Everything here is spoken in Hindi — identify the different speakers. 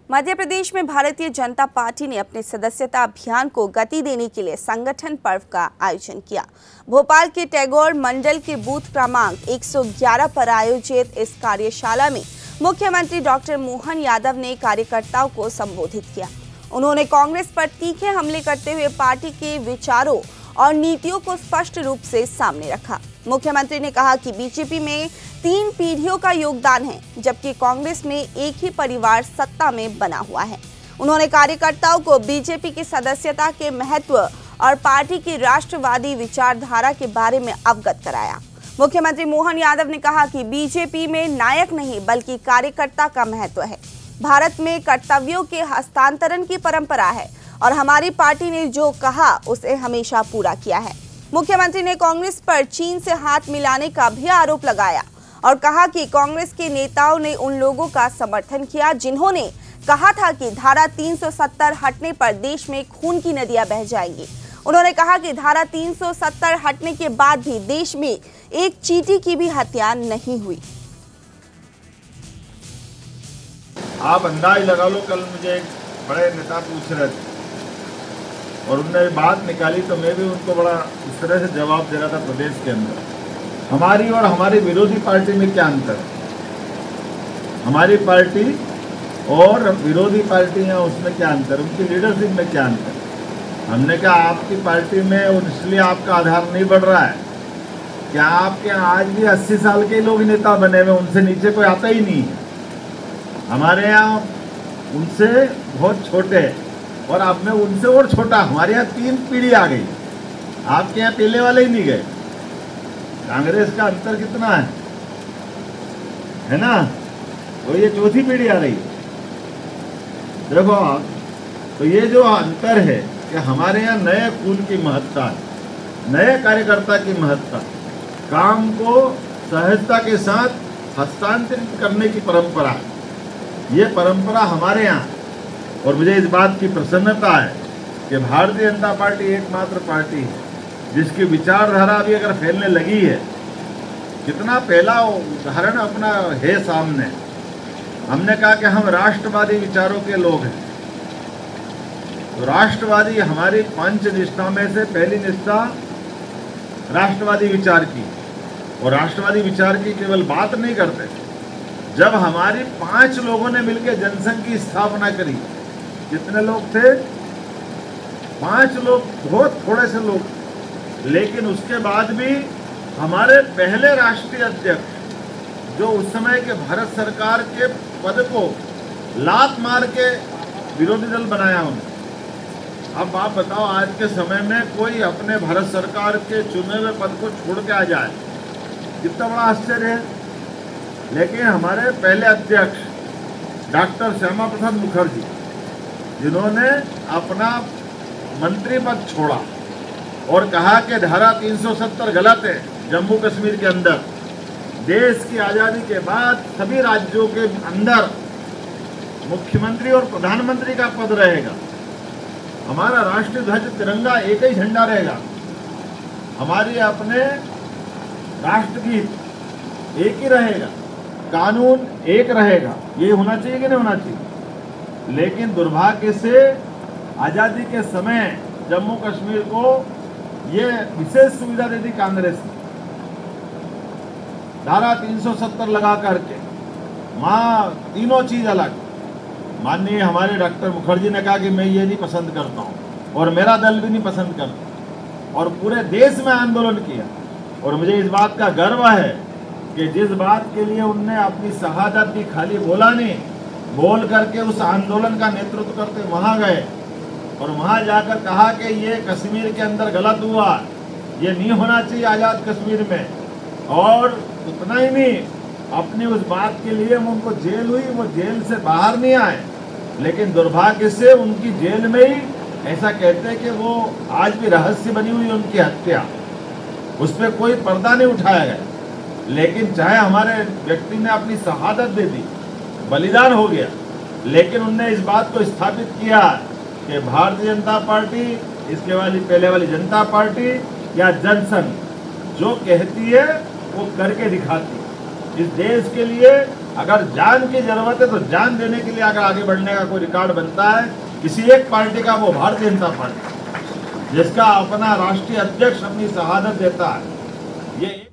Speaker 1: मध्य प्रदेश में भारतीय जनता पार्टी ने अपने सदस्यता अभियान को गति देने के लिए संगठन पर्व का आयोजन किया। भोपाल के टैगोर मंडल के बूथ क्रमांक 111 पर आयोजित इस कार्यशाला में मुख्यमंत्री डॉक्टर मोहन यादव ने कार्यकर्ताओं को संबोधित किया। उन्होंने कांग्रेस पर तीखे हमले करते हुए पार्टी के विचारों और नीतियों को स्पष्ट रूप से सामने रखा। मुख्यमंत्री ने कहा कि बीजेपी में 3 पीढ़ियों का योगदान है, जबकि कांग्रेस में एक ही परिवार सत्ता में बना हुआ है। उन्होंने कार्यकर्ताओं को बीजेपी की सदस्यता के महत्व और पार्टी की राष्ट्रवादी विचारधारा के बारे में अवगत कराया। मुख्यमंत्री मोहन यादव ने कहा कि बीजेपी में नायक नहीं बल्कि कार्यकर्ता का महत्व है। भारत में कर्तव्यों के हस्तांतरण की परंपरा है और हमारी पार्टी ने जो कहा उसे हमेशा पूरा किया है। मुख्यमंत्री ने कांग्रेस पर चीन से हाथ मिलाने का भी आरोप लगाया और कहा कि कांग्रेस के नेताओं ने उन लोगों का समर्थन किया जिन्होंने कहा था कि धारा 370 हटने पर देश में खून की नदियां बह जाएंगी। उन्होंने कहा कि धारा 370 हटने के बाद भी देश में एक चींटी की भी हत्या नहीं हुई।
Speaker 2: आप अंदाज लगा लो, कल मुझे एक बड़े नेता पूछ रहे थे और उन्होंने बात निकाली तो मैं भी उनको बड़ा इस तरह से जवाब दे रहा था। प्रदेश के अंदर हमारी और हमारी विरोधी पार्टी में क्या अंतर है, हमारी पार्टी और विरोधी पार्टियां उसमें क्या अंतर, उनकी लीडरशिप में क्या अंतर। हमने कहा आपकी पार्टी में और इसलिए आपका आधार नहीं बढ़ रहा है, क्या आपके आज भी 80 साल के लोग नेता बने हुए, उनसे नीचे कोई आता ही नहीं है। हमारे यहाँ उनसे बहुत छोटे और अब में उनसे और छोटा, हमारे यहाँ 3 पीढ़ी आ गई, आपके यहाँ पहले वाले ही नहीं गए। कांग्रेस का अंतर कितना है ना, तो ये 4थी पीढ़ी आ रही है। देखो आप, तो ये जो अंतर है कि हमारे यहाँ नए खून की महत्ता है, नए कार्यकर्ता की महत्ता, काम को सहजता के साथ हस्तांतरित करने की परंपरा है। ये परंपरा हमारे यहाँ, और मुझे इस बात की प्रसन्नता है कि भारतीय जनता पार्टी एकमात्र पार्टी है जिसकी विचारधारा भी अगर फैलने लगी है। कितना पहला उदाहरण अपना है सामने। हमने कहा कि हम राष्ट्रवादी विचारों के लोग हैं, तो राष्ट्रवादी हमारी 5 निष्ठा में से पहली निष्ठा राष्ट्रवादी विचार की, और राष्ट्रवादी विचार की केवल बात नहीं करते। जब हमारी 5 लोगों ने मिलकर जनसंघ की स्थापना करी, कितने लोग थे? 5 लोग, बहुत थोड़े से लोग, लेकिन उसके बाद भी हमारे पहले राष्ट्रीय अध्यक्ष जो उस समय के भारत सरकार के पद को लात मार के विरोधी दल बनाया उन्होंने। अब आप बताओ, आज के समय में कोई अपने भारत सरकार के चुने हुए पद को छोड़ के आ जाए, कितना बड़ा आश्चर्य है। लेकिन हमारे पहले अध्यक्ष डॉक्टर श्यामा प्रसाद मुखर्जी, जिन्होंने अपना मंत्री पद छोड़ा और कहा कि धारा 370 गलत है, जम्मू कश्मीर के अंदर देश की आज़ादी के बाद सभी राज्यों के अंदर मुख्यमंत्री और प्रधानमंत्री का पद रहेगा, हमारा राष्ट्रीय ध्वज तिरंगा एक ही झंडा रहेगा, हमारे अपने राष्ट्रगीत एक ही रहेगा, कानून एक रहेगा। ये होना चाहिए कि नहीं होना चाहिए? लेकिन दुर्भाग्य से आज़ादी के समय जम्मू कश्मीर को ये विशेष सुविधा दे दी कांग्रेस ने, धारा 370 लगा करके। वहाँ तीनों चीज़ अलग। माननीय हमारे डॉक्टर मुखर्जी ने कहा कि मैं ये नहीं पसंद करता हूँ और मेरा दल भी नहीं पसंद करता, और पूरे देश में आंदोलन किया। और मुझे इस बात का गर्व है कि जिस बात के लिए उनने अपनी शहादत दी, खाली बोला नहीं, बोल करके उस आंदोलन का नेतृत्व करते वहाँ गए और वहाँ जाकर कहा कि ये कश्मीर के अंदर गलत हुआ, ये नहीं होना चाहिए आज़ाद कश्मीर में। और उतना ही नहीं, अपनी उस बात के लिए उनको जेल हुई, वो जेल से बाहर नहीं आए, लेकिन दुर्भाग्य से उनकी जेल में ही ऐसा कहते हैं कि वो आज भी रहस्य बनी हुई उनकी हत्या, उस पर कोई पर्दा नहीं उठाया गया। लेकिन चाहे हमारे व्यक्ति ने अपनी शहादत दे दी, बलिदान हो गया, लेकिन उनने इस बात को स्थापित किया कि भारतीय जनता पार्टी, इसके वाली पहले वाली जनता पार्टी या जनसंघ जो कहती है वो करके दिखाती है। इस देश के लिए अगर जान की जरूरत है तो जान देने के लिए अगर आगे बढ़ने का कोई रिकॉर्ड बनता है किसी एक पार्टी का, वो भारतीय जनता पार्टी, जिसका अपना राष्ट्रीय अध्यक्ष अपनी शहादत देता है। ये